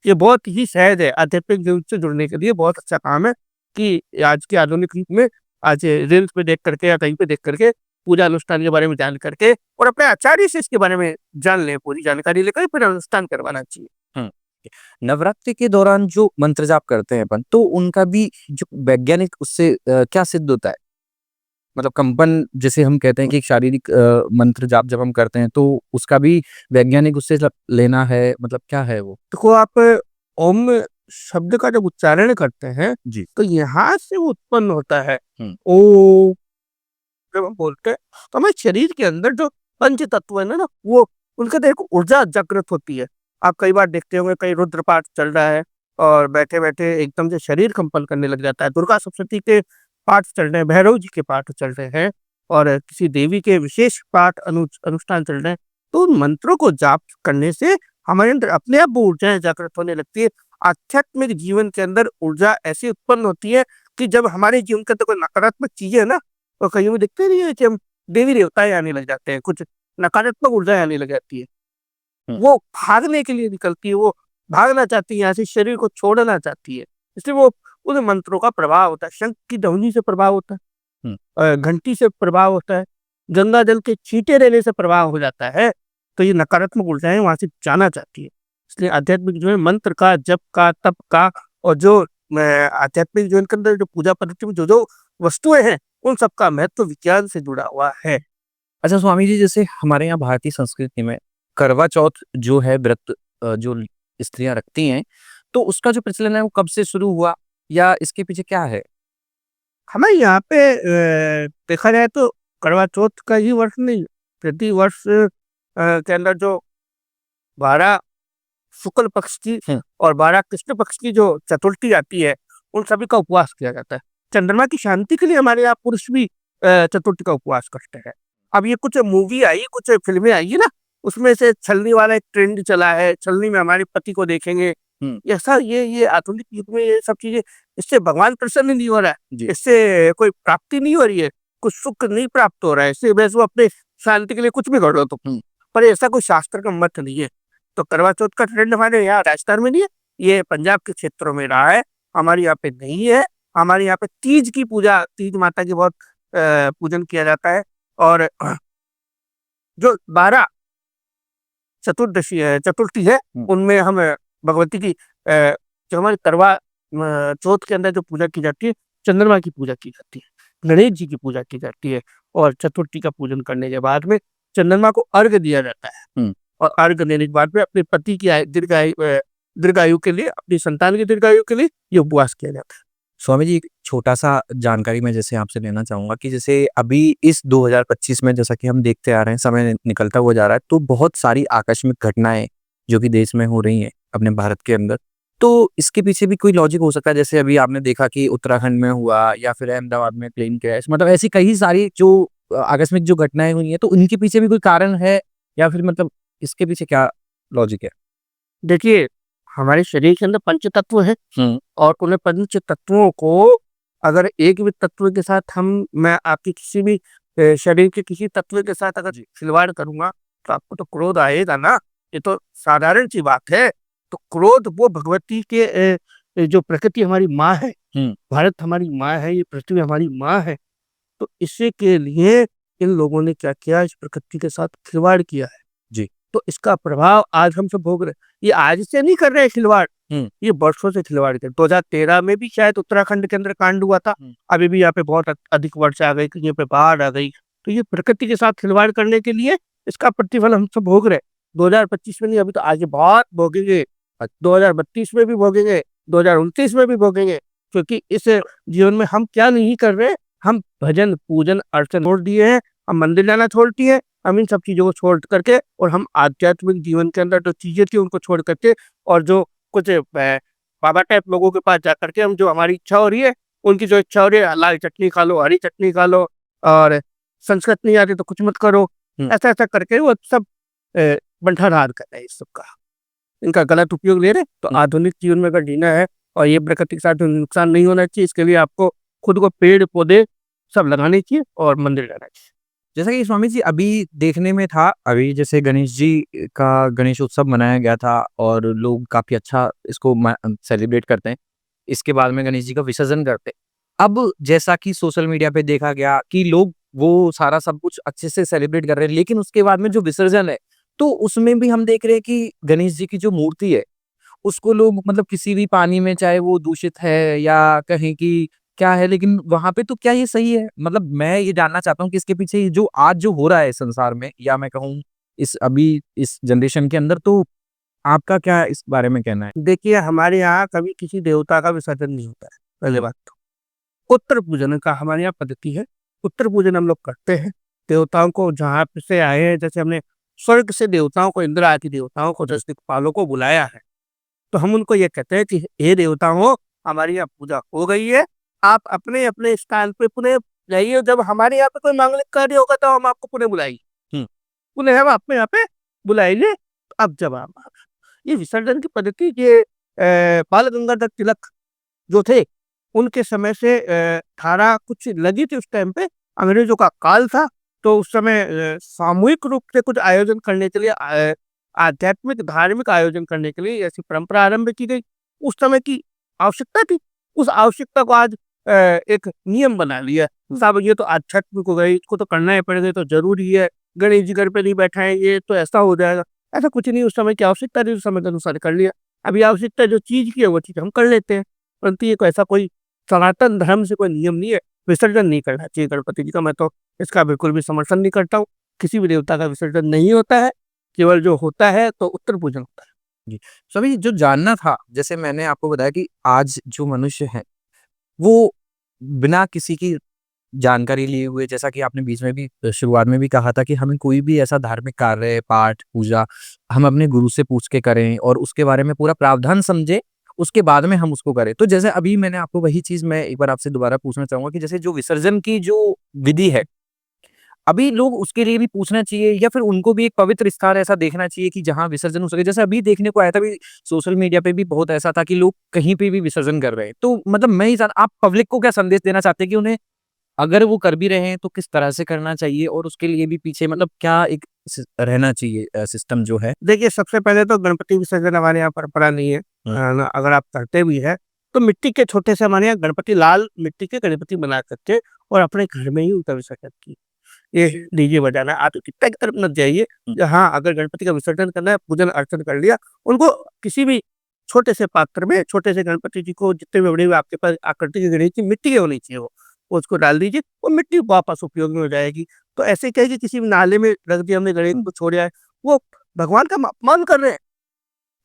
ये बहुत ही सहज है, आध्यात्मिक जीवन से जुड़ने के लिए बहुत अच्छा काम है कि आज के आधुनिक युग में आज रील्स पे देख करके या कहीं पे देख करके पूजा अनुष्ठान के बारे में जान करके और अपने आचार्य से इसके बारे में जान लें, पूरी जानकारी लेकर फिर अनुष्ठान करवाना चाहिए। हुँ। नवरात्रि के दौरान जो मंत्र जाप करते हैं अपन, तो उनका भी जो वैज्ञानिक उससे क्या सिद्ध होता है? मतलब कंपन जिसे हम कहते हैं कि एक शारीरिक मंत्र जाप जब हम करते हैं, तो उसका भी वैज्ञानिक उससे लेना है, मतलब क्या है वो? देखो, आप ओम शब्द का जब उच्चारण करते हैं जी। तो यहाँ से वो उत्पन्न होता है। हुँ। ओ जब हम बोलते हैं तो हमारे शरीर के अंदर जो पंच तत्व है ना, वो उनके अंदर एक ऊर्जा जागृत होती है। आप कई बार देखते होंगे, कहीं रुद्र पाठ चल रहा है और बैठे बैठे एकदम से शरीर कंपन करने लग जाता है। दुर्गा सप्तशती के पाठ चल रहे हैं, भैरव जी के पाठ चल रहे हैं और किसी देवी के विशेष पाठ अनुष्ठान चल रहे हैं, तो उन मंत्रों को जाप करने से हमारे अंदर अपने आप वो ऊर्जाएं जागृत होने लगती है। आध्यात्मिक जीवन के अंदर ऊर्जा ऐसी उत्पन्न होती है कि जब हमारे जीवन के अंदर कोई नकारात्मक चीजें है ना, और कईयों में दिखते नहीं है कि हम देवी देवताएँ आने लग जाते हैं, कुछ नकारात्मक ऊर्जाएँ आने लग जाती है। हुँ। वो भागने के लिए निकलती है, वो भागना चाहती है, यहाँ से शरीर को छोड़ना चाहती है। इसलिए वो उन मंत्रों का प्रभाव होता है, शंख की ध्वनि से प्रभाव होता है, हुँ। घंटी से प्रभाव होता है, गंगा जल के छींटे रहने से प्रभाव हो जाता है, तो ये नकारात्मक ऊर्जाएँ वहाँ से जाना चाहती है। इसलिए आध्यात्मिक जो है मंत्र का, जप का, तप का और जो आध्यात्मिक जीवन के अंदर जो पूजा पद्धति में जो-जो वस्तुएँ हैं, उन सब का महत्व विज्ञान से जुड़ा हुआ है। अच्छा स्वामी जी, जैसे हमारे यहाँ भारतीय संस्कृति में करवा चौथ जो है व्रत जो स्त्रियाँ रखती हैं, तो उसका जो प्रचलन है वो कब से शुरू हुआ या इसके पीछे क्या है? हमारे यहाँ पे देखा जाए तो करवा चौथ का ही वर्ष नहीं, प्रति वर्ष के अंदर जो 12 शुक्ल पक्ष की हुँ। और 12 कृष्ण पक्ष की जो चतुर्थी आती है, उन सभी का उपवास किया जाता है। चंद्रमा की शांति के लिए हमारे यहाँ पुरुष भी चतुर्थी का उपवास करते हैं। अब ये कुछ मूवी आई, कुछ फ़िल्में आई है ना, उसमें से छलनी वाला एक ट्रेंड चला है, छलनी में हमारे पति को देखेंगे। हुँ। ऐसा ये आधुनिक युग में ये सब चीज़ें, इससे भगवान प्रसन्न नहीं हो रहा है, जी। इससे कोई प्राप्ति नहीं हो रही है, कुछ सुख नहीं प्राप्त हो रहा है, इससे बस वो अपने शांति के लिए कुछ भी कर लो तुम। हुँ। पर ऐसा कोई शास्त्र का मत नहीं है। तो करवा चौथ का ट्रेंड हमारे यहाँ राजस्थान में नहीं है, ये पंजाब के क्षेत्रों में रहा है, हमारे यहाँ पे नहीं है। हमारे यहाँ पे तीज की पूजा, तीज माता की बहुत पूजन किया जाता है और जो 12 चतुर्दशी है, चतुर्थी है, हुँ। उनमें हम भगवती की जो हमारी करवा चौथ के अंदर जो पूजा की जाती है, चंद्रमा की पूजा की जाती है, गणेश जी की पूजा की जाती है और चतुर्थी का पूजन करने के बाद में चंद्रमा को अर्घ दिया जाता है। हुँ। और अर्घ देने के बाद में अपने पति की दीर्घायु के लिए, अपनी संतान की दीर्घायु के लिए ये उपवास किया जाता है। स्वामी जी, एक छोटा-सा जानकारी मैं जैसे आपसे लेना चाहूँगा कि जैसे अभी इस 2025 में जैसा कि हम देखते आ रहे हैं, समय निकलता हुआ जा रहा है, तो बहुत सारी आकस्मिक घटनाएँ जो कि देश में हो रही हैं, अपने भारत के अंदर। तो इसके पीछे भी कोई लॉजिक हो सकता है, जैसे अभी आपने देखा कि उत्तराखंड में हुआ या फिर अहमदाबाद में प्लेन क्रैश, मतलब ऐसी कई सारी जो आकस्मिक जो घटनाएँ हुई हैं, तो उनके पीछे भी कोई कारण है या फिर मतलब इसके पीछे क्या लॉजिक है? देखिए, हमारे शरीर के अंदर पंच तत्व हैं हुँ। और उन्हें पंच तत्वों को अगर एक भी तत्व के साथ हम मैं आपकी किसी भी शरीर के किसी तत्व के साथ अगर खिलवाड़ करूँगा, तो आपको तो क्रोध आएगा ना, ये तो साधारण सी बात है। तो क्रोध वो भगवती के जो प्रकृति हमारी माँ है, भारत हमारी माँ है, ये पृथ्वी हमारी माँ है, तो इसी के लिए इन लोगों ने क्या किया, इस प्रकृति के साथ खिलवाड़ किया है। जी। तो इसका प्रभाव आज हम सब भोग रहे हैं। ये आज से नहीं कर रहे हैं खिलवाड़, ये वर्षों से खिलवाड़ कर 2013 में भी शायद उत्तराखंड के अंदर कांड हुआ था। अभी भी यहाँ पे बहुत अधिक वर्षा आ गई, कहीं पे बाढ़ आ गई। तो ये प्रकृति के साथ खिलवाड़ करने के लिए इसका प्रतिफल हम सब भोग रहे हैं। 2025 में नहीं, अभी तो आगे बहुत भोगेंगे, 2032 में भी भोगेंगे, 2029 में भी भोगेंगे। क्योंकि इस जीवन में हम क्या नहीं कर रहे, हम भजन पूजन अर्चन छोड़ दिए हैं, हम मंदिर जाना छोड़ दिए हैं, हम इन सब चीजों को छोड़ करके, और हम आध्यात्मिक जीवन के अंदर जो चीजें थी उनको छोड़ करके, और जो कुछ बाबा टाइप लोगों के पास जा करके हम जो हमारी इच्छा हो रही है, उनकी जो इच्छा हो रही है, लाल चटनी खा लो, हरी चटनी खा लो, और संस्कृत नहीं आती तो कुछ मत करो, ऐसा ऐसा करके वो सब बंटाधार कर रहे हैं इस सबका, इनका गलत उपयोग ले रहे। तो आधुनिक जीवन में अगर जीना है और ये प्रकृति के साथ नुकसान नहीं होना चाहिए, इसके लिए आपको खुद को पेड़ पौधे सब लगाने चाहिए और मंदिर जाना चाहिए। जैसा कि स्वामी जी अभी देखने में था, अभी जैसे गणेश जी का गणेश उत्सव मनाया गया था और लोग काफ़ी अच्छा इसको सेलिब्रेट करते हैं। इसके बाद में गणेश जी का विसर्जन करते हैं। अब जैसा कि सोशल मीडिया पे देखा गया कि लोग वो सारा सब कुछ अच्छे से सेलिब्रेट कर रहे हैं, लेकिन उसके बाद में जो विसर्जन है, तो उसमें भी हम देख रहे हैं कि गणेश जी की जो मूर्ति है, उसको लोग मतलब किसी भी पानी में, चाहे वो दूषित है या कहें कि क्या है, लेकिन वहाँ पे तो क्या ये सही है? मतलब मैं ये जानना चाहता हूँ कि इसके पीछे ये जो आज जो हो रहा है संसार में, या मैं कहूँ इस अभी इस जनरेशन के अंदर, तो आपका क्या इस बारे में कहना है? देखिए, हमारे यहाँ कभी किसी देवता का विसर्जन नहीं होता है, पहले बात तो। उत्तर पूजन का हमारे यहाँ पद्धति है, उत्तर पूजन हम लोग करते हैं। देवताओं को जहाँ पे से आए हैं, जैसे हमने स्वर्ग से देवताओं को, इंद्र आदि देवताओं को, 10 दिक्पालों को बुलाया है, तो हम उनको ये कहते हैं कि हे देवताओं, हमारी यहाँ पूजा हो गई है, आप अपने अपने स्थान पे पुनः जाइए। जब हमारे यहाँ पे कोई मांगलिक कार्य होगा तो हम आपको पुनः बुलाएंगे, पुनः हम अपने यहाँ पे बुलाएंगे। अब जब आप ये विसर्जन की पद्धति, ये बाल गंगाधर तिलक जो थे, उनके समय से धारा कुछ लगी थी उस टाइम पे, अंग्रेजों का काल था, तो उस समय सामूहिक रूप से कुछ आयोजन करने के लिए, आध्यात्मिक धार्मिक आयोजन करने के लिए ऐसी परंपरा आरंभ की गई। उस समय की आवश्यकता थी, उस आवश्यकता को आज एक नियम बना लिया। साहब ये तो आध्यात्मिक हो गई, इसको तो करना ही पड़ेगा, तो जरूरी है, गणेश जी घर पे नहीं बैठाएंगे तो ऐसा हो जाएगा। ऐसा कुछ नहीं, उस समय की आवश्यकता थी, उस समय के अनुसार कर लिया। अभी आवश्यकता जो चीज की है वो चीज हम कर लेते हैं, परंतु ये कोई ऐसा कोई सनातन धर्म से कोई नियम नहीं है, विसर्जन नहीं करना चाहिए गणपति जी का। मैं तो इसका बिल्कुल भी समर्थन नहीं करता हूँ। किसी भी देवता का विसर्जन नहीं होता है, केवल जो होता है तो उत्तर पूजन होता है। जी। स्वामी जो जानना था, जैसे मैंने आपको बताया कि आज जो मनुष्य है, वो बिना किसी की जानकारी लिए हुए, जैसा कि आपने बीच में भी शुरुआत में भी कहा था कि हमें कोई भी ऐसा धार्मिक कार्य, पाठ, पूजा हम अपने गुरु से पूछ के करें और उसके बारे में पूरा प्रावधान समझें, उसके बाद में हम उसको करें। तो जैसे अभी मैंने आपको वही चीज़ मैं एक बार आपसे दोबारा पूछना चाहूँगा कि जैसे जो विसर्जन की जो विधि है, अभी लोग उसके लिए भी पूछना चाहिए या फिर उनको भी एक पवित्र स्थान ऐसा देखना चाहिए कि जहाँ विसर्जन हो सके? जैसे अभी देखने को आया था, अभी सोशल मीडिया पे भी बहुत ऐसा था कि लोग कहीं पे भी विसर्जन कर रहे हैं। तो मतलब मैं ये आप पब्लिक को क्या संदेश देना चाहते हैं कि उन्हें अगर वो कर भी रहे हैं तो किस तरह से करना चाहिए और उसके लिए भी पीछे मतलब क्या एक रहना चाहिए सिस्टम जो है? देखिए, सबसे पहले तो गणपति विसर्जन हमारे यहाँ परंपरा नहीं है। अगर आप करते भी है तो मिट्टी के छोटे से, हमारे यहाँ गणपति लाल मिट्टी के गणपति बना करके और अपने घर में ही उनका विसर्जन किए। ये डीजे बजाना, आप कितना की तरफ मत जाइए। हाँ, अगर गणपति का विसर्जन करना है, पूजन अर्चन कर लिया, उनको किसी भी छोटे से पात्र में, छोटे से गणपति जी को, जितने भी बड़े हुए आपके पास आकृति की गणेश जी, मिट्टी की होनी चाहिए वो उसको डाल दीजिए, वो मिट्टी वापस उपयोग में हो जाएगी। तो ऐसे क्या है कि किसी भी नाले में रख दिया हमने, गणेश को छोड़ा है, वो भगवान का हम अपमान कर रहे हैं,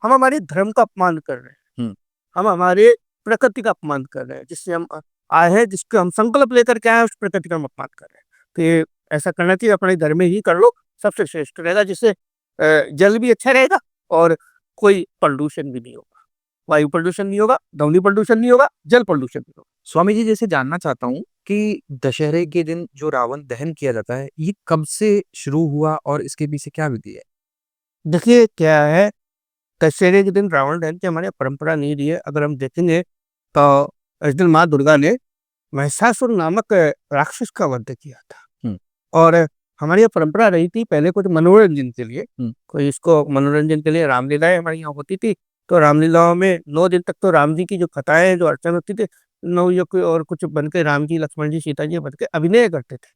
हम हमारे धर्म का अपमान कर रहे हैं, हम हमारे प्रकृति का अपमान कर रहे हैं, जिससे हम आए हैं, जिसके हम संकल्प लेकर के आए हैं, उस प्रकृति का हम अपमान कर रहे हैं। तो ये ऐसा करना चाहिए, अपने घर में ही कर लो, सबसे श्रेष्ठ रहेगा, जिससे जल भी अच्छा रहेगा और कोई प्रदूषण भी नहीं होगा, वायु प्रदूषण नहीं होगा, ध्वनि प्रदूषण नहीं होगा, जल प्रदूषण नहीं होगा। स्वामी जी जैसे जानना चाहता हूँ कि दशहरे के दिन जो रावण दहन किया जाता है, ये कब से शुरू हुआ और इसके पीछे क्या विधि है? देखिए क्या है, दशहरे के दिन रावण दहन की हमारे यहाँ परंपरा नहीं रही है। अगर हम देखेंगे तो इस दिन माँ दुर्गा ने महिषासुर नामक राक्षस का वध किया था। और हमारी ये परंपरा रही थी पहले कुछ मनोरंजन के लिए, हुँ। कोई इसको मनोरंजन के लिए रामलीलाएँ हमारे यहाँ होती थी, तो रामलीलाओं में 9 दिन तक तो राम जी की जो कथाएँ, जो अर्चन होती थी, नवयुवक और कुछ बन के राम जी, लक्ष्मण जी, सीता जी बन के अभिनय करते थे।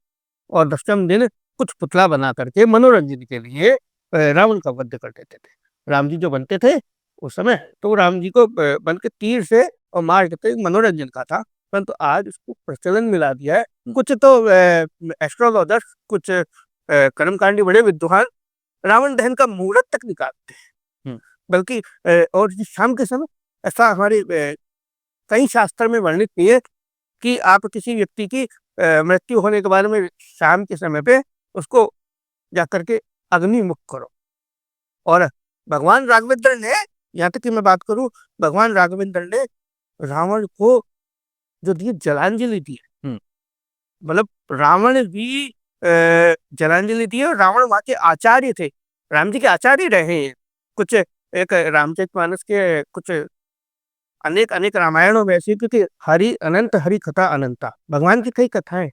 और 10वें दिन कुछ पुतला बना करके मनोरंजन के लिए रावण का वध कर देते थे। राम जी जो बनते थे उस समय, तो राम जी को बन के तीर से और मार देते, एक मनोरंजन का था। परंतु आज उसको प्रचलन में ला दिया है। कुछ तो एस्ट्रोलॉजर्स, कुछ कर्मकांडी बड़े विद्वान रावण दहन का मुहूर्त तक निकालते हैं। हुँ। बल्कि और जी शाम के समय ऐसा हमारे कई शास्त्र में वर्णित नहीं है कि आप किसी व्यक्ति की मृत्यु होने के बारे में शाम के समय पे उसको जाकर के अग्निमुख करो। और भगवान राघवेंद्र ने, यहाँ तक कि मैं बात करूँ, भगवान राघवेंद्र ने रावण को जो दी जलांजलि दी है, हुँ। मतलब रावण भी जलांजलि दी है, और रावण वहाँ के आचार्य थे, राम जी के आचार्य रहे हैं। कुछ एक रामचरितमानस के कुछ अनेक अनेक रामायणों में ऐसी, क्योंकि हरि अनंत हरि कथा अनंता, भगवान की कई कथाएं,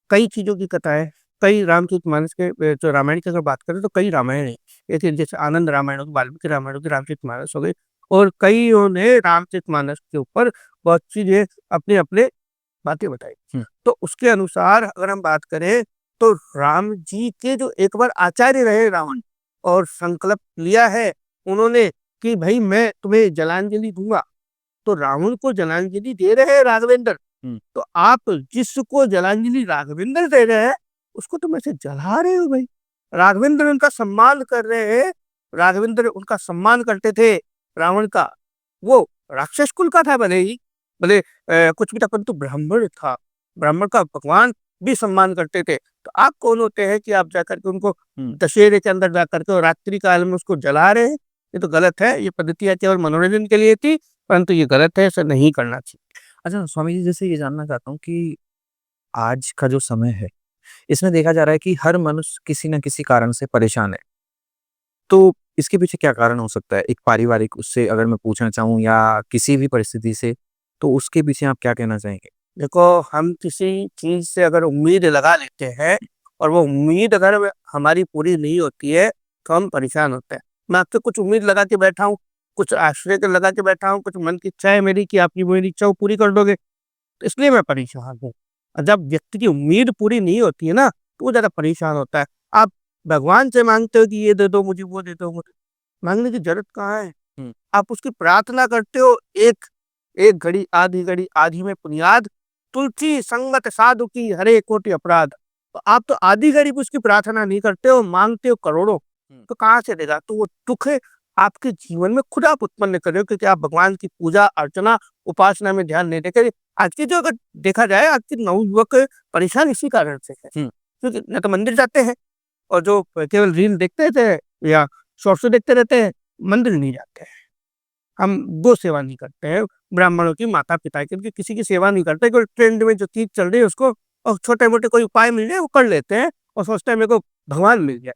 कई चीजों की कथाएं, कई रामचरितमानस के जो रामायण की अगर बात करें तो कई रामायण है। एक जैसे आनंद रामायण हो गई, वाल्मीकि रामायण हो गई, रामचरितमानस हो गई, और कईयों ने रामचरितमानस के ऊपर बहुत चीजें अपने अपने बातें बताई। हुँ। तो उसके अनुसार अगर हम बात करें तो राम जी के जो एक बार आचार्य रहे रावण, और संकल्प लिया है उन्होंने कि भाई मैं तुम्हें जलांजलि दूंगा, तो रावण को जलांजलि दे रहे हैं राघवेंद्र। हुँ। तो आप जिसको जलांजलि राघवेंद्र दे रहे हैं उसको तुम ऐसे जला रहे हो भाई। राघवेंद्र उनका सम्मान कर रहे हैं, राघवेंद्र उनका सम्मान करते थे रावण का। वो राक्षस कुल का था भले ही, भले कुछ भी था, परंतु ब्राह्मण था, ब्राह्मण का भगवान भी सम्मान करते थे। तो आप कौन होते हैं कि आप जाकर के उनको हुँ। दशहरे के अंदर जाकर के और रात्रि काल में उसको जला रहे हैं? ये तो गलत है। ये पद्धतियाँ केवल मनोरंजन के लिए थी, परंतु ये गलत है, ऐसा नहीं करना चाहिए। अच्छा स्वामी जी, जैसे ये जानना चाहता हूँ कि आज का जो समय है, इसमें देखा जा रहा है कि हर मनुष्य किसी न किसी कारण से परेशान है। तो इसके पीछे क्या कारण हो सकता है? एक पारिवारिक उससे अगर मैं पूछना चाहूँ या किसी भी परिस्थिति से, तो उसके पीछे आप क्या कहना चाहेंगे? देखो, हम किसी चीज़ से अगर उम्मीद लगा लेते हैं और वो उम्मीद अगर हमारी पूरी नहीं होती है, तो हम परेशान होते हैं। मैं आपसे कुछ उम्मीद लगा के बैठा हूँ, कुछ आश्रय के लगा के बैठा हूँ, कुछ मन की इच्छा है मेरी कि आपकी मेरी इच्छा को पूरी कर दोगे, तो इसलिए मैं परेशान हूँ। और जब व्यक्ति की उम्मीद पूरी नहीं होती है ना, तो वो ज़्यादा परेशान होता है। आप भगवान से माँगते हो कि ये दे दो मुझे, वो दे दो मुझे, माँगने की ज़रूरत कहाँ है? हुँ। आप उसकी प्रार्थना करते हो, एक एक घड़ी आधी में पुनियाद, तुलसी संगत साधु की हरे कोटि अपराध। तो आप तो आधी घड़ी भी उसकी प्रार्थना नहीं करते हो, मांगते हो करोड़ों, हुँ। तो कहाँ से देगा? तो वो दुख आपके जीवन में खुद आप उत्पन्न कर रहे हो, क्योंकि आप भगवान की पूजा अर्चना उपासना में ध्यान नहीं देकर। आज की जो अगर देखा जाए, आज के नवयुवक परेशान इसी कारण से है, हुँ। क्योंकि न तो मंदिर जाते हैं, और जो केवल रील देखते रहते हैं या शॉर्ट्स देखते रहते हैं, मंदिर नहीं जाते हैं। हम गो सेवा नहीं करते हैं, ब्राह्मणों की, माता-पिता की, उनकी किसी की सेवा नहीं करते। कोई ट्रेंड में जो चीज़ चल रही है उसको, और छोटे-मोटे कोई उपाय मिल जाए वो कर लेते हैं, और सोचते हैं मेरे को भगवान मिल जाए।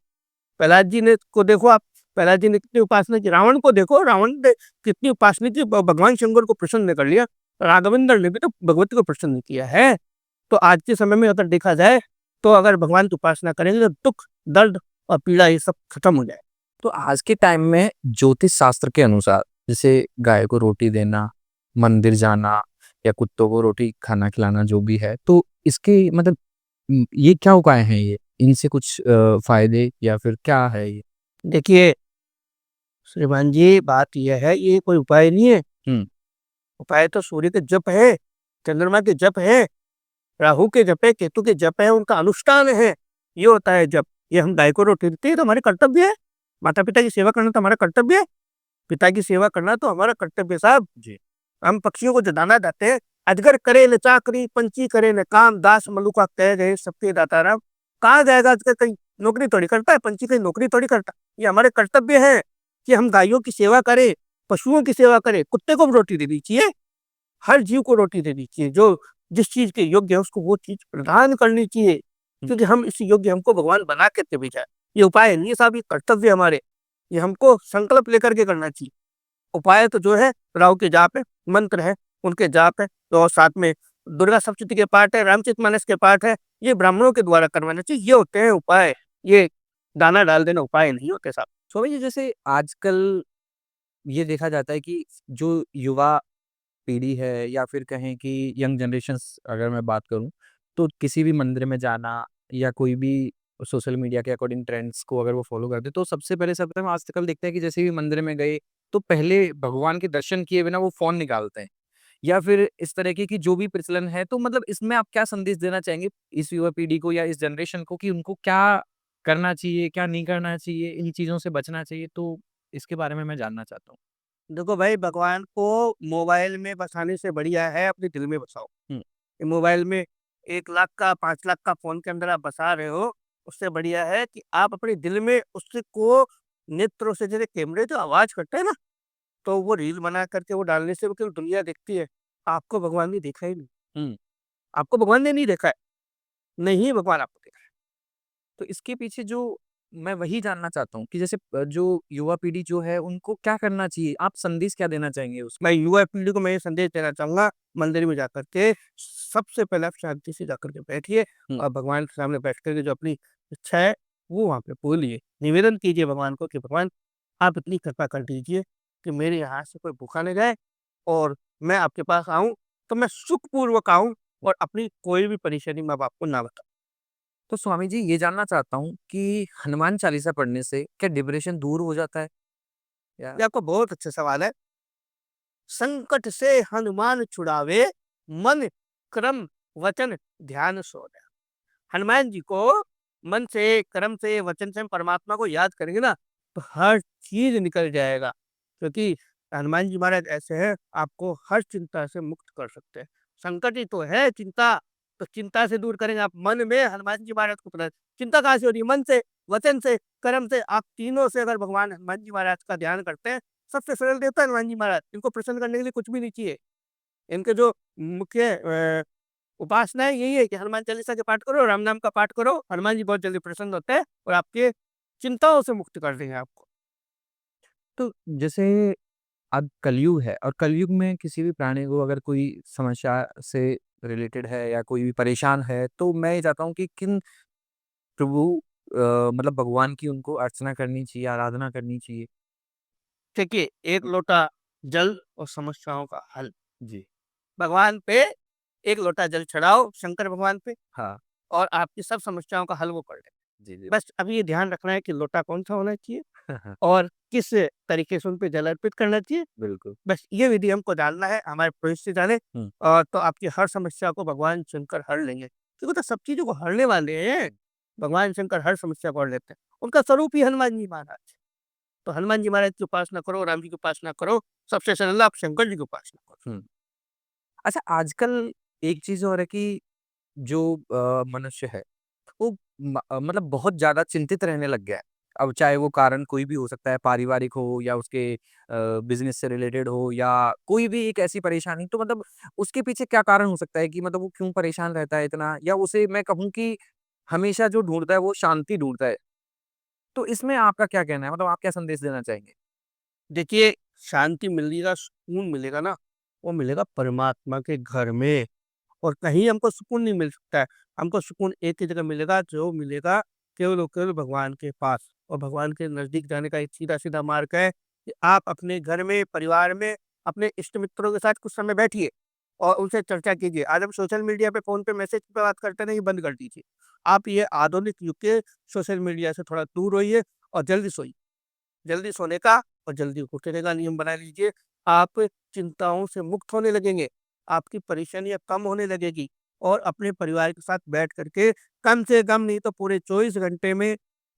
प्रहलाद जी ने को देखो आप, प्रहलाद जी ने कितनी उपासना की, रावण को देखो, रावण ने कितनी उपासना की, भगवान शंकर को प्रसन्न कर लिया। राघवेंद्र ने भी तो भगवती को प्रसन्न किया है। तो आज के समय में अगर देखा जाए, तो अगर भगवान की उपासना करेंगे तो दुःख, दर्द और पीड़ा ये सब खत्म हो जाए। तो आज के टाइम में ज्योतिष शास्त्र के अनुसार जैसे गाय को रोटी देना, मंदिर जाना या कुत्तों को रोटी खाना खिलाना जो भी है, तो इसके मतलब ये क्या उपाय हैं ये? इनसे कुछ फ़ायदे या फिर क्या है ये? देखिए श्रीमान जी, बात ये है, ये कोई उपाय नहीं है। हुँ। उपाय तो सूर्य के जप है, चंद्रमा के जप है, राहु के जप है, केतु के जप है, उनका अनुष्ठान है। ये होता है जप। ये हम गाय को रोटी देते हैं तो हमारे कर्तव्य है। माता-पिता की सेवा करना तो हमारा कर्तव्य है। पिता की सेवा करना तो हमारा कर्तव्य है साहब। जी। हम पक्षियों को जो दाना देते हैं, अजगर करे न चाकरी, पंछी करे न काम, दास मलुका कह गए सबके दाता राम। कहाँ जाएगा अजगर? कहीं नौकरी थोड़ी करता है, पंछी कहीं नौकरी थोड़ी करता है। ये हमारे कर्तव्य है कि हम गायों की सेवा करें, पशुओं की सेवा करें। कुत्ते को भी रोटी देनी चाहिए, हर जीव को रोटी देनी चाहिए। जो जिस चीज़ के योग्य है उसको वो चीज़ प्रदान करनी चाहिए, हुँ। क्योंकि हम इस योग्य हमको भगवान बना के तभी जाए। ये उपाय नहीं है साहब, ये कर्तव्य है हमारे। ये हमको संकल्प लेकर के करना चाहिए। उपाय तो जो है राहु के जाप है, मंत्र है, उनके जाप है, तो और साथ में दुर्गा सप्तशती के पाठ है, रामचरितमानस के पाठ है, ये ब्राह्मणों के द्वारा करवाना चाहिए। ये होते हैं उपाय, ये दाना डाल देना उपाय नहीं होते साहब। स्वामी जी जैसे आजकल ये देखा जाता है कि जो युवा पीढ़ी है या फिर कहें कि यंग जनरेशन्स अगर मैं बात करूँ, तो किसी भी मंदिर में जाना या कोई भी सोशल मीडिया के अकॉर्डिंग ट्रेंड्स को अगर वो फ़ॉलो करते हैं, तो सबसे पहले सब हम आजकल देखते हैं कि जैसे भी मंदिर में गए, तो पहले भगवान के दर्शन किए बिना वो फ़ोन निकालते हैं। या फिर इस तरीके की जो भी प्रचलन है, तो मतलब इसमें आप क्या संदेश देना चाहेंगे इस युवा पीढ़ी को या इस जनरेशन को कि उनको क्या करना चाहिए, क्या नहीं करना चाहिए, इन चीज़ों से बचना चाहिए? तो इसके बारे में मैं जानना चाहता हूँ। देखो भाई, भगवान को मोबाइल में बसाने से बढ़िया है अपने दिल में बसाओ। हुँ, ये मोबाइल में 1 लाख का 5 लाख का फ़ोन के अंदर आप बसा रहे हो, उससे बढ़िया है कि आप अपने दिल में उससे को नेत्रों से जैसे कैमरे जो आवाज़ करते हैं ना, तो वो रील बना करके वो डालने से वो केवल दुनिया देखती है। आपको भगवान ने देखा ही नहीं। हुँ। आपको भगवान ने नहीं देखा है, नहीं भगवान आपको देखा है। तो इसके पीछे जो मैं वही जानना चाहता हूँ कि जैसे जो युवा पीढ़ी जो है उनको क्या करना चाहिए? आप संदेश क्या देना चाहेंगे उसको? मैं युवा पीढ़ी को मैं ये संदेश देना चाहूँगा, मंदिर में जाकर के सबसे पहले आप शांति से जाकर के बैठिए हुँ, और भगवान के सामने बैठ कर के जो अपनी इच्छा है, वो वहाँ पे बोलिए। निवेदन कीजिए भगवान को कि भगवान, आप इतनी कृपा कर दीजिए कि मेरे यहाँ से कोई भूखा न जाए और मैं आपके पास आऊँ, तो मैं सुखपूर्वक आऊँ और अपनी कोई भी परेशानी माँ-बाप को ना बताऊँ। तो स्वामी जी ये जानना चाहता हूँ कि हनुमान चालीसा पढ़ने से क्या डिप्रेशन दूर हो जाता है? या ये आपका बहुत अच्छा सवाल है। संकट से हनुमान छुड़ावे, मन, क्रम, वचन, ध्यान सो रहे। हनुमान जी को मन से, कर्म से, वचन से हम परमात्मा को याद करेंगे ना, तो हर चीज़ निकल जाएगा। क्योंकि हनुमान जी महाराज ऐसे हैं, आपको हर चिंता से मुक्त कर सकते हैं। संकट ही तो है चिंता, तो चिंता से दूर करेंगे आप मन में, हनुमान जी महाराज को पता है। चिंता कहाँ से हो रही है? मन से, वचन से, कर्म से। आप तीनों से अगर भगवान हनुमान जी महाराज का ध्यान करते हैं, सबसे सरल देवता है हनुमान जी महाराज। इनको प्रसन्न करने के लिए कुछ भी नहीं चाहिए। इनके जो मुख्य उपासना है यही है कि हनुमान चालीसा के पाठ करो, राम नाम का पाठ करो, हनुमान जी बहुत जल्दी प्रसन्न होते हैं और आपके चिंताओं से मुक्त कर देंगे आपको। तो जैसे अब कलयुग है और कलयुग में किसी भी प्राणी को अगर कोई समस्या से रिलेटेड है या कोई भी परेशान है, तो मैं ये चाहता हूँ कि किन प्रभु मतलब भगवान की उनको अर्चना करनी चाहिए, आराधना करनी चाहिए? देखिए, एक लोटा जल और समस्याओं का हल। जी। भगवान पे 1 लोटा जल चढ़ाओ, शंकर भगवान पे, हाँ। और आपकी सब समस्याओं का हल वो कर देंगे। जी, जी। बस अभी ये ध्यान रखना है कि लोटा कौन-सा होना चाहिए और किस तरीके से उन पे जल अर्पित करना चाहिए। बिल्कुल। बस ये विधि हमको जानना है, हमारे पुरोहित से जाने, हुँ। तो आपकी हर समस्या को भगवान शंकर हर लेंगे। क्योंकि तो सब चीज़ों को हरने वाले हैं, भगवान शंकर हर समस्या को हर लेते हैं। उनका स्वरूप ही हनुमान जी महाराज। तो हनुमान जी महाराज की उपासना करो, राम जी की उपासना करो, सबसे सरल आप शंकर जी की उपासना करो। हुँ। अच्छा आजकल एक चीज़ और है कि जो मनुष्य है वो मतलब बहुत ज़्यादा चिंतित रहने लग गया है। अब चाहे वो कारण कोई भी हो सकता है, पारिवारिक हो या उसके बिज़नेस से रिलेटेड हो या कोई भी एक ऐसी परेशानी, तो मतलब उसके पीछे क्या कारण हो सकता है कि मतलब वो क्यों परेशान रहता है इतना? या उसे मैं कहूँ कि हमेशा जो ढूँढता है वो शांति ढूँढता है। तो इसमें आपका क्या कहना है? मतलब आप क्या संदेश देना चाहेंगे? देखिए, शांति मिलेगा, सुकून मिलेगा ना, वो मिलेगा परमात्मा के घर में, और कहीं हमको सुकून नहीं मिल सकता है। हमको सुकून एक ही जगह मिलेगा, जो मिलेगा केवल और केवल भगवान के पास, और भगवान के नज़दीक जाने का एक सीधा-सीधा मार्ग है कि आप अपने घर में, परिवार में, अपने इष्ट मित्रों के साथ कुछ समय बैठिए और उनसे चर्चा कीजिए। आज हम सोशल मीडिया पे, फ़ोन पे, मैसेज पे बात करते हैं ना, ये बंद कर दीजिए। आप ये आधुनिक युग के सोशल मीडिया से थोड़ा दूर होइए और जल्दी सोइए। जल्दी सोने का और जल्दी उठने का नियम बना लीजिए। आप चिंताओं से मुक्त होने लगेंगे, आपकी परेशानियाँ कम होने लगेगी और अपने परिवार के साथ बैठ कर के कम से कम नहीं तो पूरे 24 घंटे में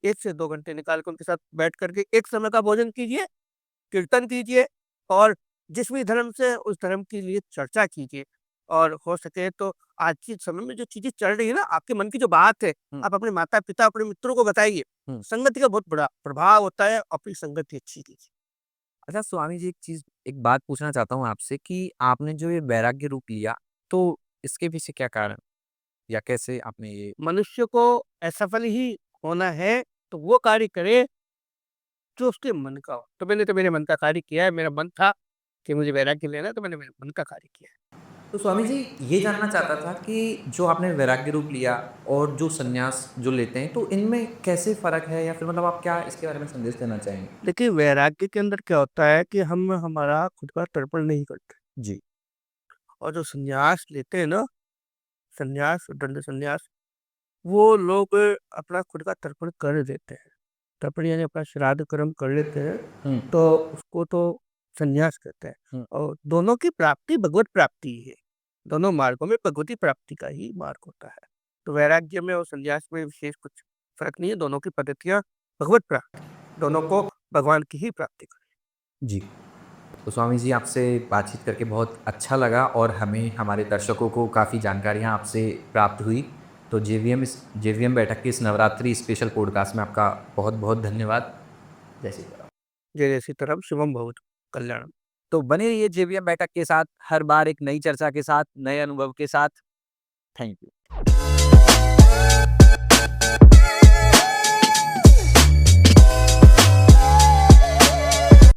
1 से 2 घंटे निकाल के उनके साथ बैठ कर के एक समय का भोजन कीजिए, कीर्तन कीजिए और जिस भी धर्म से उस धर्म के लिए चर्चा कीजिए। और हो सके तो आज के समय में जो चीज़ें चल रही है ना, आपके मन की जो बात है, हुँ, आप अपने माता-पिता, अपने मित्रों को बताइए। हुँ। संगति का बहुत बड़ा प्रभाव होता है, अपनी संगति अच्छी कीजिए। अच्छा स्वामी जी एक बात पूछना चाहता हूँ आपसे कि आपने जो ये वैराग्य रूप लिया, तो इसके पीछे क्या कारण या कैसे आपने ये मनुष्य को असफल ही होना है, तो वो कार्य करे जो उसके मन का हो। तो मैंने तो मेरे मन का कार्य किया है, मेरा मन था कि मुझे वैराग्य लेना है, तो मैंने मेरे मन का कार्य किया है। तो स्वामी जी, ये जानना चाहता था कि जो आपने वैराग्य रूप लिया और जो संन्यास जो लेते हैं, तो इनमें कैसे फ़र्क है या फिर मतलब आप क्या इसके बारे में संदेश देना चाहेंगे? देखिए, वैराग्य के अंदर क्या होता है कि हम हमारा खुद का तर्पण नहीं करते, जी। और जो संन्यास लेते हैं ना, संन्यास, दंड संन्यास, वो लोग अपना खुद का तर्पण कर देते हैं। तर्पण यानी अपना श्राद्ध कर्म कर लेते हैं, हुँ, तो उसको तो संन्यास कहते हैं। हुँ। और दोनों की प्राप्ति भगवत प्राप्ति ही है। दोनों मार्गों में भगवती प्राप्ति का ही मार्ग होता है। तो वैराग्य में और संन्यास में विशेष कुछ फ़र्क नहीं है, दोनों की पद्धतियाँ भगवत प्राप्ति, दोनों को भगवान की ही प्राप्ति का। जी। तो स्वामी जी, आपसे बातचीत करके बहुत अच्छा लगा और हमें हमारे दर्शकों को काफ़ी जानकारियाँ आपसे प्राप्त हुई। तो जेवीएम बैठक के इस नवरात्रि स्पेशल पॉडकास्ट में आपका बहुत-बहुत धन्यवाद। जय श्री राम। जय जय सीताराम, शुभम भवतु, कल्याणम। तो बने रहिए जेवीएम बैठक के साथ, हर बार एक नई चर्चा के साथ, नए अनुभव के साथ। Thank you.